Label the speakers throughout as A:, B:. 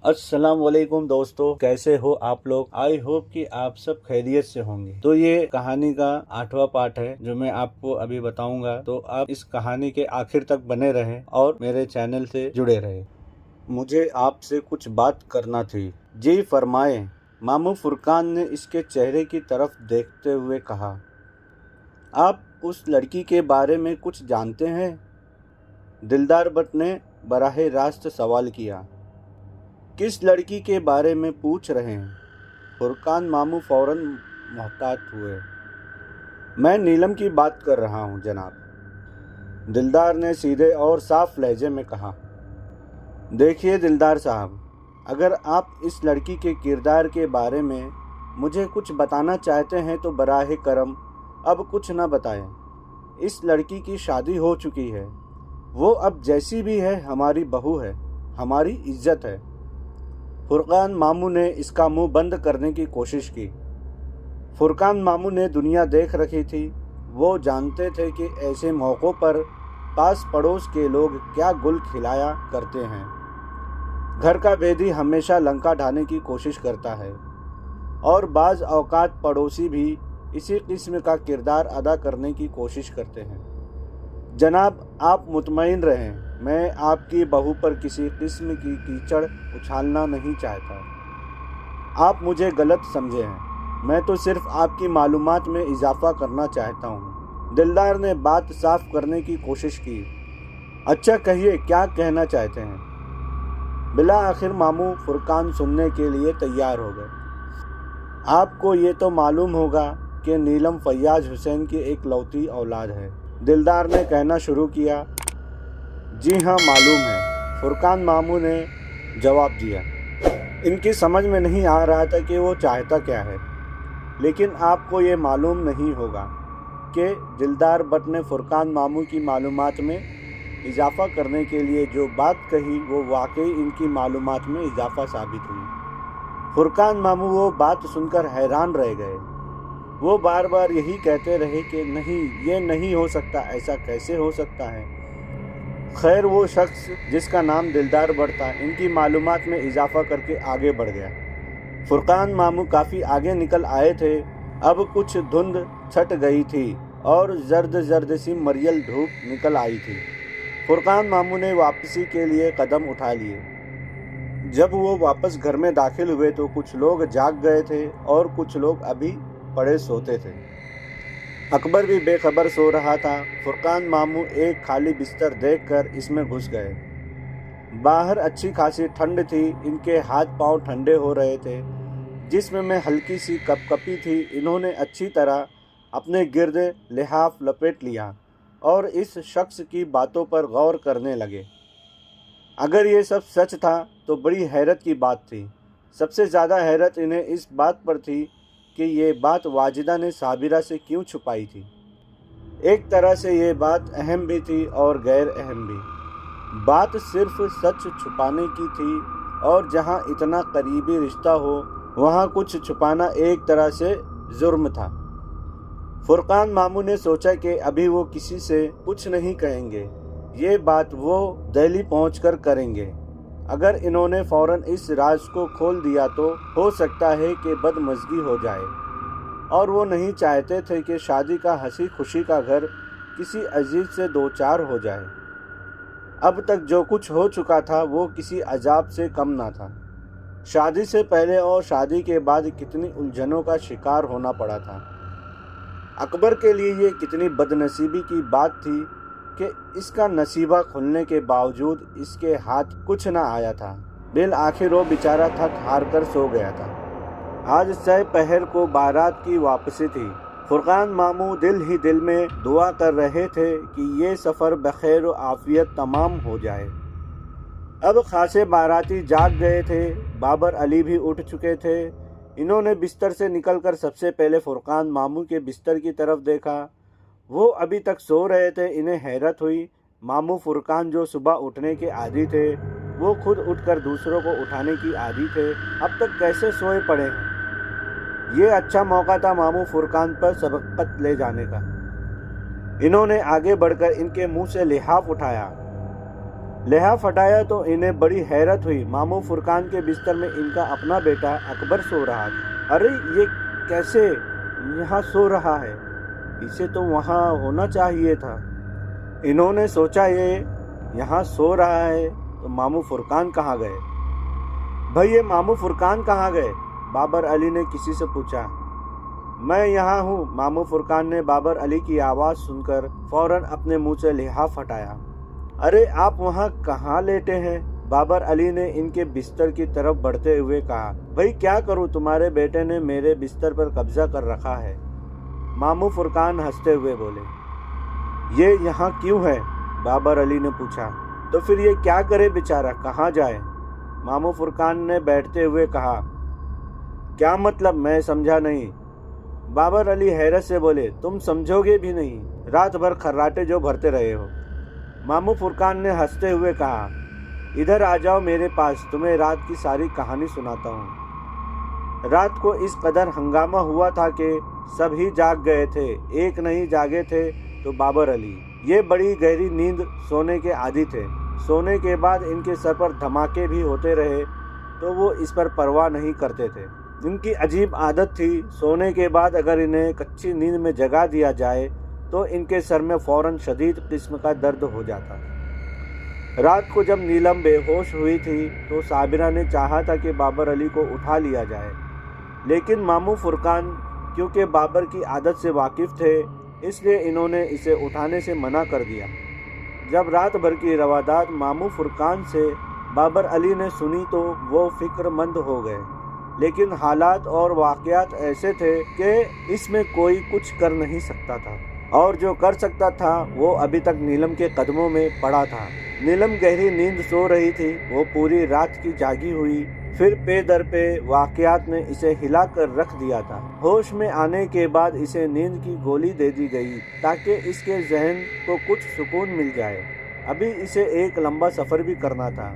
A: अस्सलाम वालेकुम दोस्तों, कैसे हो आप लोग। आई होप कि आप सब खैरियत से होंगे। तो ये कहानी का 8वां पार्ट है जो मैं आपको अभी बताऊंगा। तो आप इस कहानी के आखिर तक बने रहें और मेरे चैनल से जुड़े रहें। मुझे आपसे कुछ बात करना थी। जी फरमाए, मामू फुरकान ने इसके चेहरे की तरफ देखते हुए कहा। आप उस लड़की के बारे में कुछ जानते हैं? दिलदार भट्ट ने बराह रास्त सवाल किया। किस लड़की के बारे में पूछ रहे हैं? फुरकान मामू फौरन मोहतात हुए। मैं नीलम की बात कर रहा हूँ जनाब, दिलदार ने सीधे और साफ लहजे में कहा। देखिए दिलदार साहब, अगर आप इस लड़की के किरदार के बारे में मुझे कुछ बताना चाहते हैं तो बराह करम अब कुछ न बताएं। इस लड़की की शादी हो चुकी है। वो अब जैसी भी है हमारी बहू है, हमारी इज्जत है। फुरकान मामू ने इसका मुंह बंद करने की कोशिश की। फुरकान मामू ने दुनिया देख रखी थी। वो जानते थे कि ऐसे मौक़ों पर पास पड़ोस के लोग क्या गुल खिलाया करते हैं। घर का भेदी हमेशा लंका ढाने की कोशिश करता है और बाज़ औकात पड़ोसी भी इसी किस्म का किरदार अदा करने की कोशिश करते हैं। जनाब, आप मुतमईन रहें, मैं आपकी बहू पर किसी किस्म की कीचड़ उछालना नहीं चाहता। आप मुझे गलत समझे हैं, मैं तो सिर्फ आपकी मालूमात में इजाफा करना चाहता हूँ। दिलदार ने बात साफ करने की कोशिश की। अच्छा कहिए, क्या कहना चाहते हैं? बिला आखिर मामू फुरकान सुनने के लिए तैयार हो गए। आपको ये तो मालूम होगा कि नीलम फैयाज हुसैन की एक लौती औलाद है, दिलदार ने कहना शुरू किया। जी हाँ मालूम है, फुरकान मामू ने जवाब दिया। इनकी समझ में नहीं आ रहा था कि वो चाहता क्या है, लेकिन आपको ये मालूम नहीं होगा कि दिलदार भट्ट ने फुरकान मामू की मालूमात में इजाफ़ा करने के लिए जो बात कही वो वाकई इनकी मालूमात में इजाफ़ा साबित हुई। फुरकान मामू वो बात सुनकर हैरान रह गए। वो बार बार यही कहते रहे कि नहीं, ये नहीं हो सकता, ऐसा कैसे हो सकता है। खैर, वो शख्स जिसका नाम दिलदार भट्ट था इनकी मालूमात में इजाफा करके आगे बढ़ गया। फुरकान मामू काफ़ी आगे निकल आए थे। अब कुछ धुंध छट गई थी और जर्द जर्द सी मरियल धूप निकल आई थी। फुरकान मामू ने वापसी के लिए कदम उठा लिए। जब वो वापस घर में दाखिल हुए तो कुछ लोग जाग गए थे और कुछ लोग अभी पड़े सोते थे। अकबर भी बेखबर सो रहा था। फुरकान मामू एक खाली बिस्तर देखकर इसमें घुस गए। बाहर अच्छी खासी ठंड थी। इनके हाथ पांव ठंडे हो रहे थे। जिस्म में हल्की सी कपकपी थी। इन्होंने अच्छी तरह अपने गिर्द लिहाफ लपेट लिया और इस शख्स की बातों पर गौर करने लगे। अगर ये सब सच था तो बड़ी हैरत की बात थी। सबसे ज़्यादा हैरत इन्हें इस बात पर थी कि ये बात वाजिदा ने साबिरा से क्यों छुपाई थी। एक तरह से ये बात अहम भी थी और गैर अहम भी। बात सिर्फ सच छुपाने की थी और जहाँ इतना करीबी रिश्ता हो वहाँ कुछ छुपाना एक तरह से जुर्म था। फुरकान मामू ने सोचा कि अभी वो किसी से कुछ नहीं कहेंगे, ये बात वो दिल्ली पहुंचकर करेंगे। अगर इन्होंने फ़ौरन इस राज को खोल दिया तो हो सकता है कि बदमज़गी हो जाए और वो नहीं चाहते थे कि शादी का हंसी खुशी का घर किसी अजीब से दो चार हो जाए। अब तक जो कुछ हो चुका था वो किसी अजाब से कम ना था। शादी से पहले और शादी के बाद कितनी उलझनों का शिकार होना पड़ा था। अकबर के लिए ये कितनी बदनसीबी की बात थी कि इसका नसीबा खुलने के बावजूद इसके हाथ कुछ न आया था। बिल आखिर वो बेचारा थक हार कर सो गया था। आज सह पहर को बारात की वापसी थी। फुरकान मामू दिल ही दिल में दुआ कर रहे थे कि ये सफ़र बखैर व आफियत तमाम हो जाए। अब खासे बाराती जाग गए थे। बाबर अली भी उठ चुके थे। इन्होंने बिस्तर से निकलकर सबसे पहले फुरकान मामू के बिस्तर की तरफ देखा। वो अभी तक सो रहे थे। इन्हें हैरत हुई। मामू फुरकान जो सुबह उठने के आदी थे, वो खुद उठकर दूसरों को उठाने की आदी थे, अब तक कैसे सोए पड़े हैं। ये अच्छा मौका था मामू फुरकान पर सबकत ले जाने का। इन्होंने आगे बढ़कर इनके मुंह से लिहाफ उठाया। لحاف ہٹایا تو انہیں بڑی حیرت ہوئی، ماموں فرقان کے بستر میں ان کا اپنا بیٹا اکبر سو رہا تھا۔ ارے یہ کیسے یہاں سو رہا ہے؟ اسے تو وہاں ہونا چاہیے تھا۔ انہوں نے سوچا یہ یہاں سو رہا ہے تو ماموں فرقان کہاں گئے؟ بھئی یہ ماموں فرقان کہاں گئے؟ بابر علی نے کسی سے پوچھا۔ میں یہاں ہوں، ماموں فرقان نے بابر علی کی آواز سن کر فوراً اپنے منہ سے لحاف ہٹایا۔ ارے آپ وہاں کہاں لیٹے ہیں؟ بابر علی نے ان کے بستر کی طرف بڑھتے ہوئے کہا۔ بھئی کیا کروں، تمہارے بیٹے نے میرے بستر پر قبضہ کر رکھا ہے، ماموں فرقان ہنستے ہوئے بولے۔ یہ یہاں کیوں ہے؟ بابر علی نے پوچھا۔ تو پھر یہ کیا کرے بیچارہ، کہاں جائے؟ ماموں فرقان نے بیٹھتے ہوئے کہا۔ کیا مطلب، میں سمجھا نہیں؟ بابر علی حیرت سے بولے۔ تم سمجھو گے بھی نہیں، رات بھر خراٹے جو بھرتے رہے ہو۔ ماموں فرقان نے ہنستے ہوئے کہا۔ ادھر آ جاؤ میرے پاس، تمہیں رات کی ساری کہانی سناتا ہوں۔ رات کو اس قدر ہنگامہ ہوا تھا کہ سب ہی جاگ گئے تھے، ایک نہیں جاگے تھے تو بابر علی۔ یہ بڑی گہری نیند سونے کے عادی تھے، سونے کے بعد ان کے سر پر دھماکے بھی ہوتے رہے تو وہ اس پر پرواہ نہیں کرتے تھے۔ ان کی عجیب عادت تھی، سونے کے بعد اگر انہیں کچی نیند میں جگا دیا جائے تو ان کے سر میں فوراً شدید قسم کا درد ہو جاتا۔ رات کو جب نیلم بے ہوش ہوئی تھی تو صابرہ نے چاہا تھا کہ بابر علی کو اٹھا لیا جائے، لیکن ماموں فرقان کیونکہ بابر کی عادت سے واقف تھے اس لیے انہوں نے اسے اٹھانے سے منع کر دیا۔ جب رات بھر کی روادات ماموں فرقان سے بابر علی نے سنی تو وہ فکر مند ہو گئے، لیکن حالات اور واقعات ایسے تھے کہ اس میں کوئی کچھ کر نہیں سکتا تھا، اور جو کر سکتا تھا وہ ابھی تک نیلم کے قدموں میں پڑا تھا۔ نیلم گہری نیند سو رہی تھی، وہ پوری رات کی جاگی ہوئی، پھر پے در پے واقعات نے اسے ہلا کر رکھ دیا تھا۔ ہوش میں آنے کے بعد اسے نیند کی گولی دے دی گئی تاکہ اس کے ذہن کو کچھ سکون مل جائے، ابھی اسے ایک لمبا سفر بھی کرنا تھا۔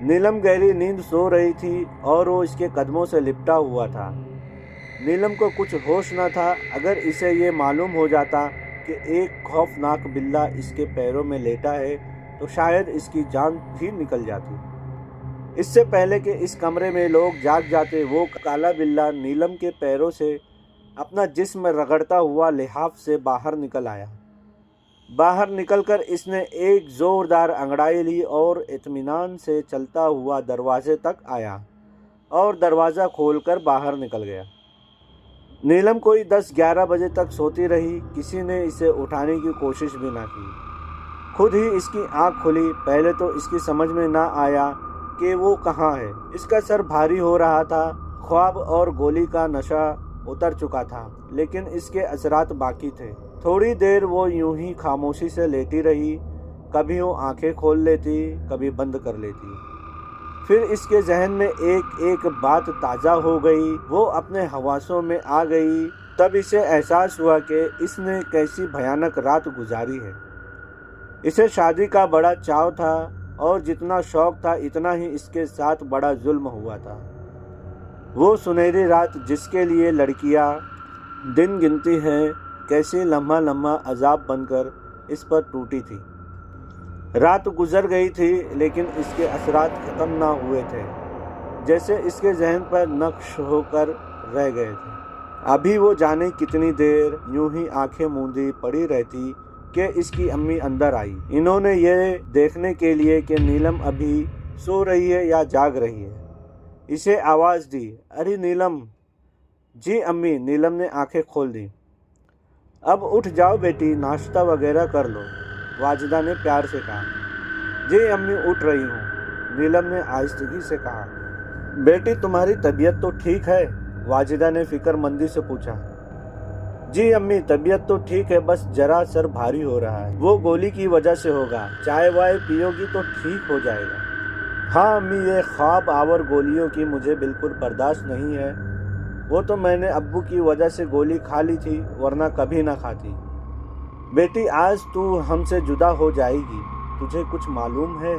A: نیلم گہری نیند سو رہی تھی اور وہ اس کے قدموں سے لپٹا ہوا تھا۔ نیلم کو کچھ ہوش نہ تھا، اگر اسے یہ معلوم ہو جاتا کہ ایک خوفناک بلّا اس کے پیروں میں لیٹا ہے تو شاید اس کی جان بھی نکل جاتی۔ اس سے پہلے کہ اس کمرے میں لوگ جاگ جاتے، وہ کالا بلّا نیلم کے پیروں سے اپنا جسم رگڑتا ہوا لحاف سے باہر نکل آیا۔ باہر نکل کر اس نے ایک زوردار انگڑائی لی اور اطمینان سے چلتا ہوا دروازے تک آیا اور دروازہ کھول کر باہر نکل گیا۔ نیلم کوئی 10-11 بجے تک سوتی رہی، کسی نے اسے اٹھانے کی کوشش بھی نہ کی۔ خود ہی اس کی آنکھ کھلی، پہلے تو اس کی سمجھ میں نہ آیا کہ وہ کہاں ہے۔ اس کا سر بھاری ہو رہا تھا، خواب اور گولی کا نشہ اتر چکا تھا، لیکن اس کے اثرات باقی تھے۔ تھوڑی دیر وہ یوں ہی خاموشی سے لیٹی رہی، کبھی وہ آنکھیں کھول لیتی، کبھی بند کر لیتی۔ پھر اس کے ذہن میں ایک ایک بات تازہ ہو گئی، وہ اپنے حواسوں میں آ گئی، تب اسے احساس ہوا کہ اس نے کیسی بھیانک رات گزاری ہے۔ اسے شادی کا بڑا چاو تھا اور جتنا شوق تھا اتنا ہی اس کے ساتھ بڑا ظلم ہوا تھا۔ وہ سنہری رات جس کے لیے لڑکیاں دن گنتی ہیں، کیسی لمحہ لمحہ عذاب بن کر اس پر ٹوٹی تھی۔ رات گزر گئی تھی لیکن اس کے اثرات ختم نہ ہوئے تھے، جیسے اس کے ذہن پر نقش ہو کر رہ گئے تھے۔ ابھی وہ جانے کتنی دیر یوں ہی آنکھیں موندی پڑی رہتی کہ اس کی امی اندر آئی۔ انہوں نے یہ دیکھنے کے لیے کہ نیلم ابھی سو رہی ہے یا جاگ رہی ہے اسے آواز دی۔ ارے نیلم! جی امی، نیلم نے آنکھیں کھول دیں۔ اب اٹھ جاؤ بیٹی، ناشتہ وغیرہ کر لو، واجدہ نے پیار سے کہا۔ جی امی اٹھ رہی ہوں، نیلم نے آہستگی سے کہا۔ بیٹی تمہاری طبیعت تو ٹھیک ہے؟ واجدہ نے فکر مندی سے پوچھا۔ جی امی طبیعت تو ٹھیک ہے، بس ذرا سر بھاری ہو رہا ہے، وہ گولی کی وجہ سے ہوگا، چائے وائے پیو گی تو ٹھیک ہو جائے گا۔ ہاں امی، یہ خواب آور گولیوں کی مجھے بالکل برداشت نہیں ہے، وہ تو میں نے ابو کی وجہ سے گولی کھا لی تھی ورنہ کبھی نہ کھاتی۔ بیٹی آج تو ہم سے جدا ہو جائے گی، تجھے کچھ معلوم ہے؟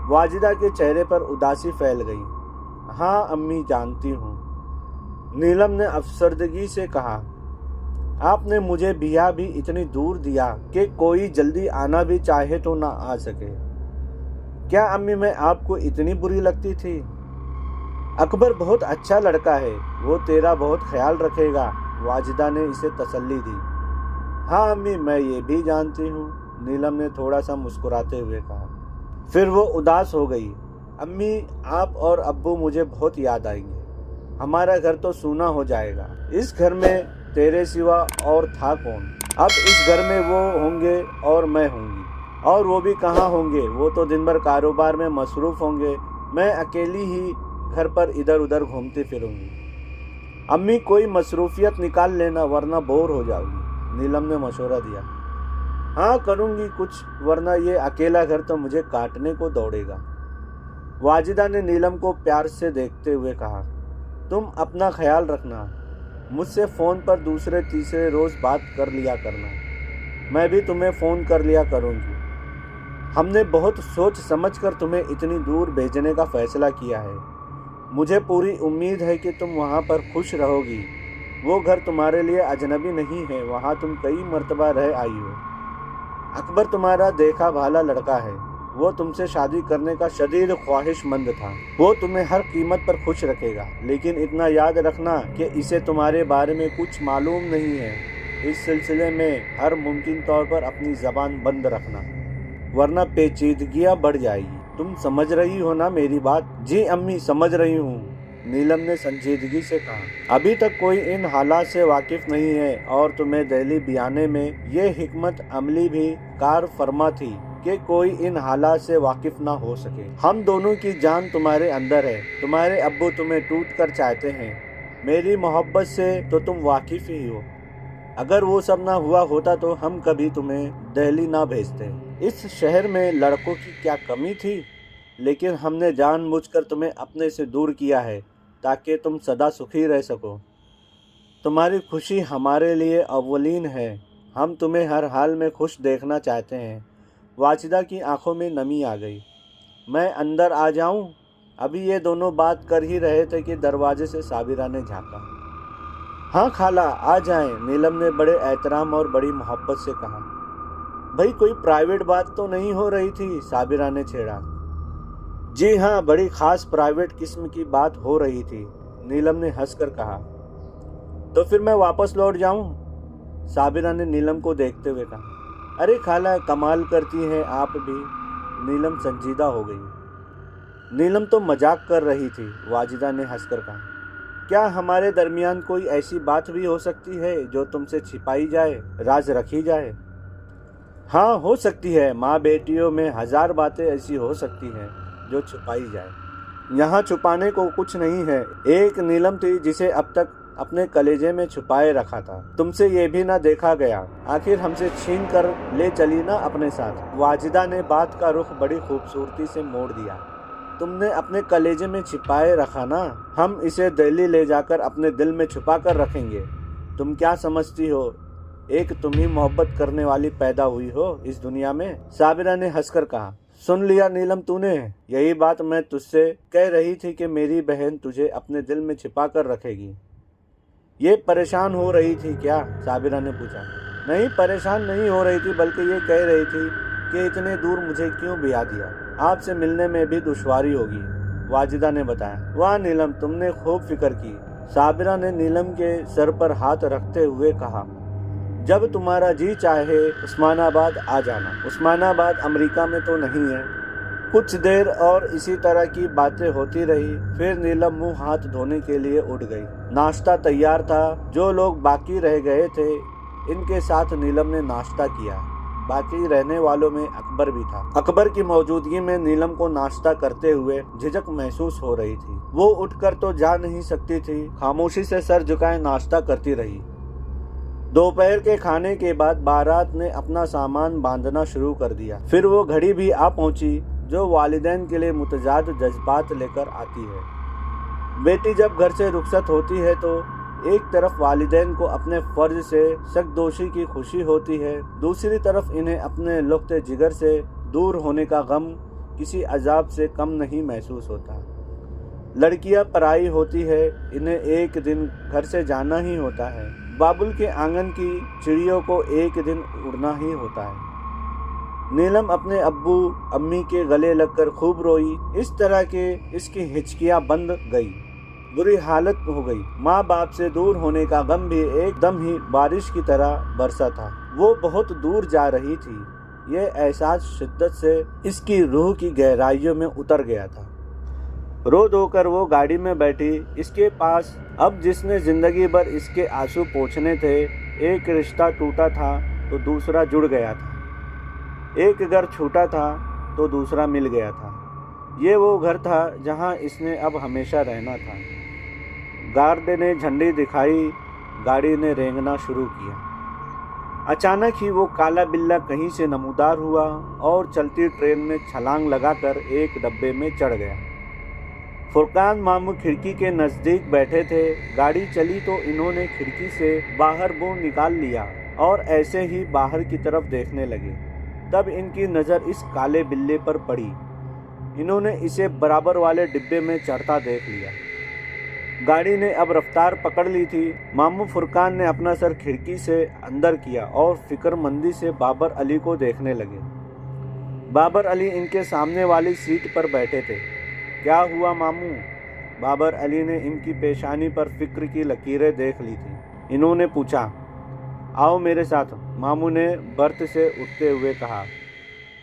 A: واجدہ کے چہرے پر اداسی پھیل گئی۔ ہاں امی جانتی ہوں، نیلم نے افسردگی سے کہا۔ آپ نے مجھے بیاہ بھی اتنی دور دیا کہ کوئی جلدی آنا بھی چاہے تو نہ آ سکے۔ کیا امی میں آپ کو اتنی بری لگتی تھی؟ اکبر بہت اچھا لڑکا ہے، وہ تیرا بہت خیال رکھے گا، واجدہ نے اسے تسلی دی۔ ہاں امی، میں یہ بھی جانتی ہوں، نیلم نے تھوڑا سا مسکراتے ہوئے کہا۔ پھر وہ اداس ہو گئی۔ امی، آپ اور ابو مجھے بہت یاد آئیں گے، ہمارا گھر تو سونا ہو جائے گا۔ اس گھر میں تیرے سوا اور تھا کون؟ اب اس گھر میں وہ ہوں گے اور میں ہوں گی، اور وہ بھی کہاں ہوں گے، وہ تو دن بھر کاروبار میں مصروف ہوں گے، میں اکیلی ہی گھر پر ادھر ادھر گھومتی پھروں گی۔ امی، کوئی مصروفیت نکال لینا ورنہ بور ہو جاؤ گی، نیلم نے مشورہ دیا۔ ہاں کروں گی کچھ، ورنہ یہ اکیلا گھر تو مجھے کاٹنے کو دوڑے گا، واجدہ نے نیلم کو پیار سے دیکھتے ہوئے کہا۔ تم اپنا خیال رکھنا، مجھ سے فون پر دوسرے تیسرے روز بات کر لیا کرنا، میں بھی تمہیں فون کر لیا کروں گی۔ ہم نے بہت سوچ سمجھ کر تمہیں اتنی دور بھیجنے کا فیصلہ کیا ہے، مجھے پوری امید ہے کہ تم وہاں پر خوش رہو گی، وہ گھر تمہارے لیے اجنبی نہیں ہے، وہاں تم کئی مرتبہ رہ آئی ہو۔ اکبر تمہارا دیکھا بھالا لڑکا ہے، وہ تم سے شادی کرنے کا شدید خواہش مند تھا، وہ تمہیں ہر قیمت پر خوش رکھے گا، لیکن اتنا یاد رکھنا کہ اسے تمہارے بارے میں کچھ معلوم نہیں ہے، اس سلسلے میں ہر ممکن طور پر اپنی زبان بند رکھنا، ورنہ پیچیدگیاں بڑھ جائے گی۔ تم سمجھ رہی ہو نا میری بات؟ جی امی، سمجھ رہی ہوں، نیلم نے سنجیدگی سے کہا۔ ابھی تک کوئی ان حالات سے واقف نہیں ہے، اور تمہیں دہلی بیانے میں یہ حکمت عملی بھی کار فرما تھی کہ کوئی ان حالات سے واقف نہ ہو سکے۔ ہم دونوں کی جان تمہارے اندر ہے، تمہارے ابو تمہیں ٹوٹ کر چاہتے ہیں، میری محبت سے تو تم واقف ہی ہو، اگر وہ سب نہ ہوا ہوتا تو ہم کبھی تمہیں دہلی نہ بھیجتے۔ اس شہر میں لڑکوں کی کیا کمی تھی، لیکن ہم نے جان بوجھ کر تمہیں اپنے سے دور کیا ہے تاکہ تم سدا سکھی رہ سکو۔ تمہاری خوشی ہمارے لیے اولین ہے، ہم تمہیں ہر حال میں خوش دیکھنا چاہتے ہیں۔ واجدہ کی آنکھوں میں نمی آ گئی۔ میں اندر آ جاؤں؟ ابھی یہ دونوں بات کر ہی رہے تھے کہ دروازے سے صابرہ نے جھانکا۔ ہاں خالہ، آ جائیں، نیلم نے بڑے احترام اور بڑی محبت سے کہا۔ بھئی کوئی پرائیویٹ بات تو نہیں ہو رہی تھی؟ صابرہ نے چھیڑا۔ جی ہاں، بڑی خاص پرائیویٹ قسم کی بات ہو رہی تھی، نیلم نے ہنس کر کہا۔ تو پھر میں واپس لوٹ جاؤں؟ صابرہ نے نیلم کو دیکھتے ہوئے کہا۔ ارے خالہ، کمال کرتی ہیں آپ بھی، نیلم سنجیدہ ہو گئی۔ نیلم تو مذاق کر رہی تھی، واجدہ نے ہنس کر کہا۔ کیا ہمارے درمیان کوئی ایسی بات بھی ہو سکتی ہے جو تم سے چھپائی جائے، راز رکھی جائے؟ ہاں ہو سکتی ہے، ماں بیٹیوں میں ہزار باتیں ایسی ہو سکتی ہیں جو چھپائی جائے، یہاں چھپانے کو کچھ نہیں ہے۔ ایک نیلم تھی جسے اب تک اپنے کلیجے میں چھپائے رکھا تھا، تم سے یہ بھی نہ دیکھا گیا، آخر ہم سے چھین کر لے چلی نا اپنے ساتھ۔ واجدہ نے بات کا رخ بڑی خوبصورتی سے موڑ دیا۔ تم نے اپنے کلیجے میں چھپائے رکھا نا، ہم اسے دہلی لے جا کر اپنے دل میں چھپا کر رکھیں گے۔ تم کیا سمجھتی ہو ایک تم ہی محبت کرنے والی پیدا ہوئی ہو اس دنیا میں؟ صابرہ نے ہنس کر کہا۔ سن لیا نیلم تو نے، یہی بات میں تجھ سے کہہ رہی تھی کہ میری بہن تجھے اپنے دل میں چھپا کر رکھے گی۔ یہ پریشان ہو رہی تھی کیا؟ صابرہ نے پوچھا۔ نہیں، پریشان نہیں ہو رہی تھی، بلکہ یہ کہہ رہی تھی کہ اتنے دور مجھے کیوں بیاہ دیا، آپ سے ملنے میں بھی دشواری ہوگی، واجدہ نے بتایا۔ واہ نیلم، تم نے خوب فکر کی، صابرہ نے نیلم کے سر پر ہاتھ رکھتے ہوئے کہا۔ جب تمہارا جی چاہے عثمان آباد آ جانا، عثمان آباد امریکہ میں تو نہیں ہے۔ کچھ دیر اور اسی طرح کی باتیں ہوتی رہی، پھر نیلم منہ ہاتھ دھونے کے لیے اٹھ گئی۔ ناشتہ تیار تھا، جو لوگ باقی رہ گئے تھے ان کے ساتھ نیلم نے ناشتہ کیا، باقی رہنے والوں میں اکبر بھی تھا۔ اکبر کی موجودگی میں نیلم کو ناشتہ کرتے ہوئے جھجک محسوس ہو رہی تھی، وہ اٹھ کر تو جا نہیں سکتی تھی، خاموشی سے سر جھکائے ناشتہ کرتی رہی۔ دوپہر کے کھانے کے بعد بارات نے اپنا سامان باندھنا شروع کر دیا، پھر وہ گھڑی بھی آ پہنچی جو والدین کے لیے متضاد جذبات لے کر آتی ہے۔ بیٹی جب گھر سے رخصت ہوتی ہے تو ایک طرف والدین کو اپنے فرض سے سگدوشی کی خوشی ہوتی ہے، دوسری طرف انہیں اپنے لقطے جگر سے دور ہونے کا غم کسی عذاب سے کم نہیں محسوس ہوتا۔ لڑکیاں پرائی ہوتی ہے، انہیں ایک دن گھر سے جانا ہی ہوتا ہے، बाबुल के आंगन की चिड़ियों को एक दिन उड़ना ही होता है। नीलम अपने अब्बू अम्मी के गले लगकर खूब रोई। इस तरह के इसकी हिचकियां बंद गई, बुरी हालत हो गई। माँ बाप से दूर होने का गम भी एकदम ही बारिश की तरह बरसा था। वो बहुत दूर जा रही थी। ये एहसास शिद्दत से इसकी रूह की गहराइयों में उतर गया था। रो धो कर वो गाड़ी में बैठी। इसके पास अब जिसने जिंदगी भर इसके आंसू पोंछने थे, एक रिश्ता टूटा था तो दूसरा जुड़ गया था, एक घर छूटा था तो दूसरा मिल गया था। ये वो घर था जहां इसने अब हमेशा रहना था। गार्ड ने झंडी दिखाई, गाड़ी ने रेंगना शुरू किया। अचानक ही वो काला बिल्ला कहीं से नमूदार हुआ और चलती ट्रेन में छलांग लगाकर एक डब्बे में चढ़ गया। फुरकान मामू खिड़की के नज़दीक बैठे थे। गाड़ी चली तो इन्होंने खिड़की से बाहर मुंह निकाल लिया और ऐसे ही बाहर की तरफ देखने लगे। तब इनकी नज़र इस काले बिल्ले पर पड़ी। इन्होंने इसे बराबर वाले डिब्बे में चढ़ता देख लिया। गाड़ी ने अब रफ्तार पकड़ ली थी। मामू फुरकान ने अपना सर खिड़की से अंदर किया और फिक्रमंदी से बाबर अली को देखने लगे। बाबर अली इनके सामने वाली सीट पर बैठे थे। क्या हुआ मामू? बाबर अली ने इनकी पेशानी पर फिक्र की लकीरें देख ली थी। इन्होंने पूछा। आओ मेरे साथ, मामू ने बर्थ से उठते हुए कहा।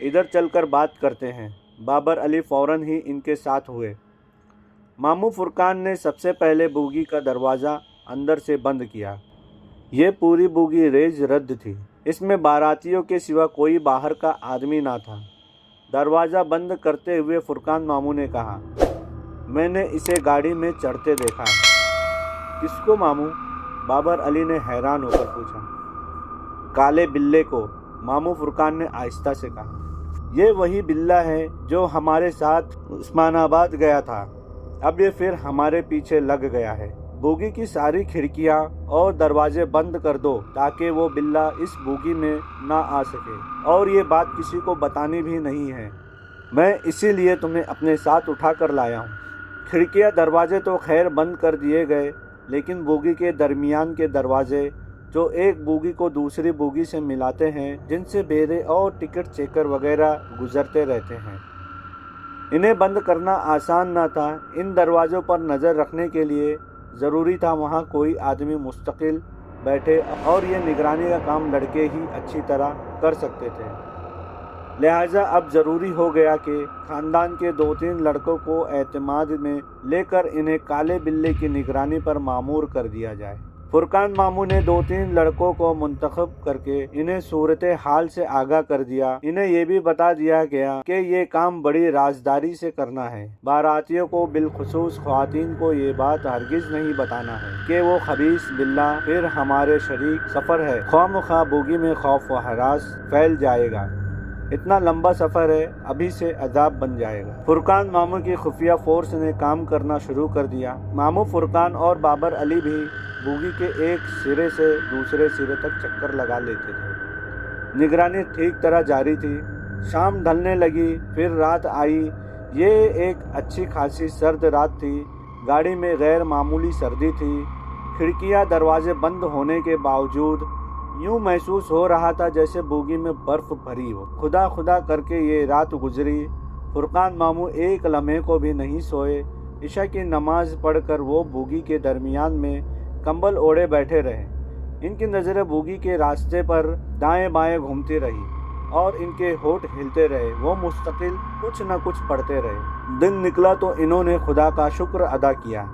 A: इधर चलकर बात करते हैं। बाबर अली फौरन ही इनके साथ हुए। मामू फुरकान ने सबसे पहले बोगी का दरवाज़ा अंदर से बंद किया। ये पूरी बोगी रेज रद्द थी। इसमें बारातियों के सिवा कोई बाहर का आदमी ना था। दरवाज़ा बंद करते हुए फुरकान मामू ने कहा, मैंने इसे गाड़ी में चढ़ते देखा है। किसको मामू? बाबर अली ने हैरान होकर पूछा। काले बिल्ले को, मामू फुरकान ने आहिस्ता से कहा। ये वही बिल्ला है जो हमारे साथ उस्मानाबाद गया था। अब ये फिर हमारे पीछे लग गया है। बोगी की सारी खिड़कियां और दरवाजे बंद कर दो ताकि वो बिल्ला इस बोगी में ना आ सके, और ये बात किसी को बतानी भी नहीं है। मैं इसीलिए तुम्हें अपने साथ उठा कर लाया हूँ। खिड़कियां दरवाजे तो खैर बंद कर दिए गए, लेकिन बोगी के दरमियान के दरवाजे जो एक बोगी को दूसरी बोगी से मिलाते हैं, जिनसे बेरे और टिकट चेकर वगैरह गुजरते रहते हैं, इन्हें बंद करना आसान न था। इन दरवाज़ों पर नज़र रखने के लिए ज़रूरी था वहाँ कोई आदमी मुस्तकिल बैठे, और ये निगरानी का काम लड़के ही अच्छी तरह कर सकते थे। लिहाजा अब ज़रूरी हो गया कि ख़ानदान के 2-3 लड़कों को एतमाद में लेकर इन्हें काले बिल्ले की निगरानी पर मामूर कर दिया जाए। फुरकान मामू ने 2-3 लड़कों को मुंतखब करके इन्हें सूरत हाल से आगाह कर दिया। इन्हें ये भी बता दिया गया कि ये काम बड़ी राजदारी से करना है। बारातियों को बिलखुसूस ख्वातीन को ये बात हरगिज नहीं बताना है कि वो खबीस बिल्ला फिर हमारे शरीक सफ़र है। ख्वामख्वाह बोगी में खौफ व हरास फैल जाएगा। इतना लंबा सफ़र है, अभी से अजाब बन जाएगा। फुरकान मामू की खुफिया फोर्स ने काम करना शुरू कर दिया। मामू फुरकान और बाबर अली भी बोगी के एक सिरे से दूसरे सिरे तक चक्कर लगा लेते थे। निगरानी ठीक तरह जारी थी। शाम ढलने लगी, फिर रात आई। ये एक अच्छी खासी सर्द रात थी। गाड़ी में गैर मामूली सर्दी थी। खिड़कियां दरवाजे बंद होने के बावजूद यूं महसूस हो रहा था जैसे बोगी में बर्फ भरी हो। खुदा खुदा करके ये रात गुजरी। फुरकान मामू एक लम्हे को भी नहीं सोए। इशा की नमाज पढ़कर वो बोगी के दरमियान में कंबल ओढ़े बैठे रहे। इनकी नज़रें बोगी के रास्ते पर दाएं बाएं घूमती रही और इनके होठ हिलते रहे। वो मुस्तकिल कुछ न कुछ पढ़ते रहे। दिन निकला तो इन्होंने खुदा का शुक्र अदा किया।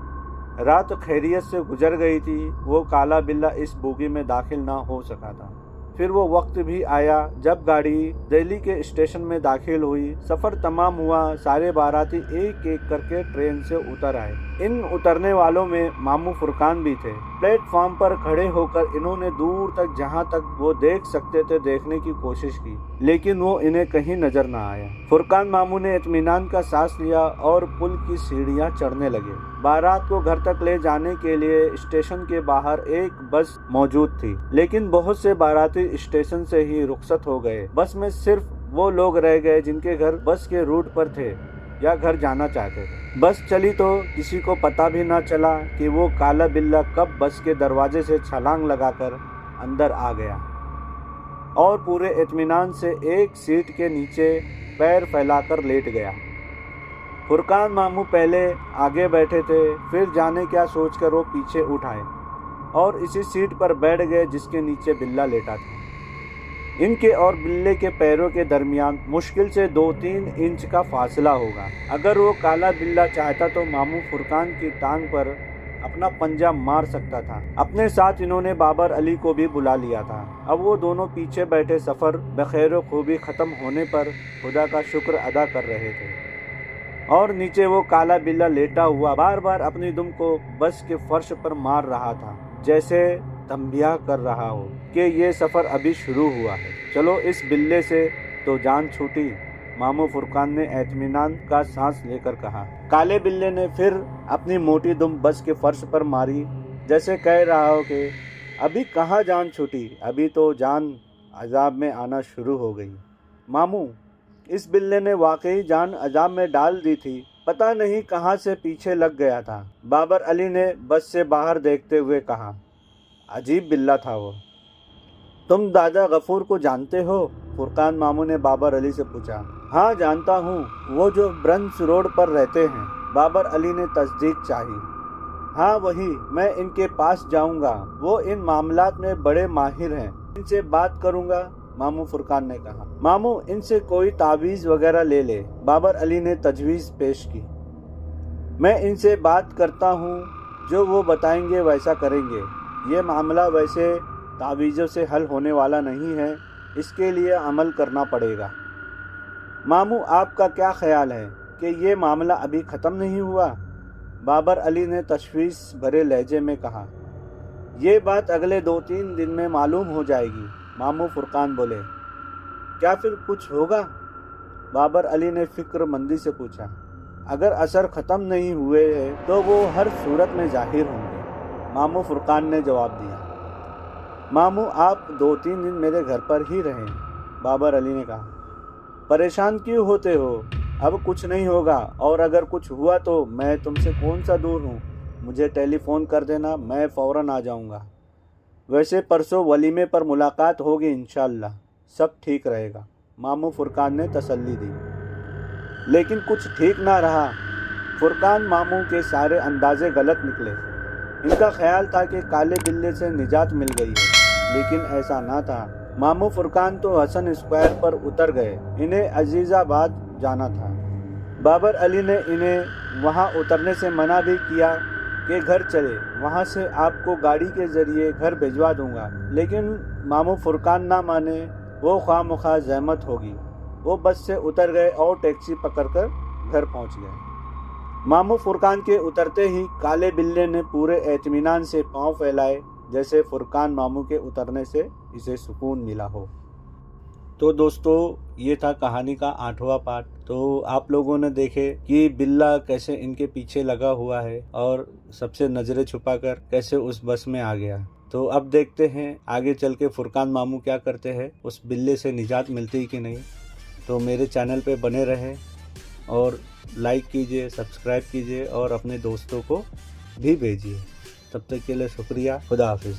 A: रात खैरियत से गुजर गई थी। वो काला बिल्ला इस बोगी में दाखिल ना हो सका था। फिर वो वक्त भी आया जब गाड़ी दिल्ली के स्टेशन में दाखिल हुई। सफ़र तमाम हुआ। सारे बाराती एक एक करके ट्रेन से उतर आए। इन उतरने वालों में मामू फुरकान भी थे। प्लेटफॉर्म पर खड़े होकर इन्होंने दूर तक जहां तक वो देख सकते थे देखने की कोशिश की, लेकिन वो इन्हें कहीं नजर न आया। फुरकान मामू ने इत्मीनान का सांस लिया और पुल की सीढ़ियां चढ़ने लगे। बारात को घर तक ले जाने के लिए स्टेशन के बाहर एक बस मौजूद थी, लेकिन बहुत से बाराती स्टेशन से ही रुखसत हो गए। बस में सिर्फ वो लोग रह गए जिनके घर बस के रूट पर थे या घर जाना चाहते थे। बस चली तो किसी को पता भी ना चला कि वो काला बिल्ला कब बस के दरवाजे से छलांग लगाकर अंदर आ गया और पूरे इत्मीनान से एक सीट के नीचे पैर फैलाकर लेट गया। फुरकान मामू पहले आगे बैठे थे, फिर जाने क्या सोचकर वो पीछे उठ आए और इसी सीट पर बैठ गए जिसके नीचे बिल्ला लेटा था। इनके और बिल्ले के पैरों के दरमियान मुश्किल से 2-3 इंच का फासला होगा। अगर वो काला बिल्ला चाहता तो मामू फुरकान की टांग पर अपना पंजा मार सकता था। अपने साथ इन्होंने बाबर अली को भी बुला लिया था। अब वो दोनों पीछे बैठे सफ़र बखैर खूबी ख़त्म होने पर खुदा का शुक्र अदा कर रहे थे और नीचे वो काला बिल्ला लेटा हुआ बार बार अपनी दुम को बस के फर्श पर मार रहा था, जैसे तंबिया कर रहा हो कि ये सफ़र अभी शुरू हुआ है। चलो इस बिल्ले से तो जान छूटी, मामू फुरकान ने इत्मीनान का सांस लेकर कहा। काले बिल्ले ने फिर अपनी मोटी दुम बस के फर्श पर मारी, जैसे कह रहा हो कि अभी कहाँ जान छूटी, अभी तो जान अजाब में आना शुरू हो गई। मामू, इस बिल्ले ने वाकई जान अजाब में डाल दी थी, पता नहीं कहाँ से पीछे लग गया था, बाबर अली ने बस से बाहर देखते हुए कहा। अजीब बिल्ला था वो। तुम दादा गफूर को जानते हो? फुरकान मामू ने बाबर अली से पूछा। हाँ जानता हूँ, वो जो ब्रंस रोड पर रहते हैं, बाबर अली ने तस्दीक चाही। हाँ वही, मैं इनके पास जाऊँगा, वो इन मामलात में बड़े माहिर हैं, इनसे बात करूँगा, मामू फुरकान ने कहा। मामू इनसे कोई तावीज़ वगैरह ले ले, बाबर अली ने तजवीज़ पेश की। मैं इनसे बात करता हूँ, जो वो बताएंगे वैसा करेंगे। ये मामला वैसे तावीज़ों से हल होने वाला नहीं है, इसके लिए अमल करना पड़ेगा। मामू आपका क्या ख्याल है कि ये मामला अभी ख़त्म नहीं हुआ? बाबर अली ने तशवीश भरे लहजे में कहा। ये बात अगले 2-3 दिन में मालूम हो जाएगी, मामू फुरकान बोले। क्या फिर कुछ होगा? बाबर अली ने फिक्रमंदी से पूछा। अगर असर ख़त्म नहीं हुए हैं तो वो हर सूरत में ज़ाहिर होंगे, मामू फुरकान ने जवाब दिया। मामू आप 2-3 दिन मेरे घर पर ही रहें, बाबर अली ने कहा। परेशान क्यों होते हो? अब कुछ नहीं होगा, और अगर कुछ हुआ तो मैं तुमसे कौन सा दूर हूँ, मुझे टेलीफोन कर देना, मैं फ़ौरन आ जाऊँगा। वैसे परसों वलीमे पर मुलाकात होगी इंशाअल्लाह, सब ठीक रहेगा, मामू फुरकान ने तसल्ली दी। लेकिन कुछ ठीक ना रहा। फुरकान मामू के सारे अंदाजे गलत निकले। इनका ख्याल था कि काले बिल्ले से निजात मिल गई है, लेकिन ऐसा ना था। मामू फुरकान तो हसन स्क्वायर पर उतर गए, इन्हें अजीज़ाबाद जाना था। बाबर अली ने इन्हें वहां उतरने से मना भी किया कि घर चले, वहां से आपको गाड़ी के ज़रिए घर भिजवा दूंगा, लेकिन मामू फुरकान ना माने, वो ख्वामख्वाह ज़हमत होगी। वो बस से उतर गए और टैक्सी पकड़कर घर पहुंच गए। मामू फुरकान के उतरते ही काले बिल्ले ने पूरे इत्मीनान से पांव फैलाए, जैसे फुरकान मामू के उतरने से इसे सुकून मिला हो। तो दोस्तों, ये था कहानी का 8वां पार्ट। तो आप लोगों ने देखे कि बिल्ला कैसे इनके पीछे लगा हुआ है और सबसे नज़रें छुपाकर कैसे उस बस में आ गया। तो अब देखते हैं आगे चल के फुरकान मामू क्या करते हैं, उस बिल्ले से निजात मिलती है कि नहीं। तो मेरे चैनल पे बने रहें और लाइक कीजिए, सब्सक्राइब कीजिए और अपने दोस्तों को भी भेजिए। तब तक के लिए शुक्रिया। खुदा हाफिज़।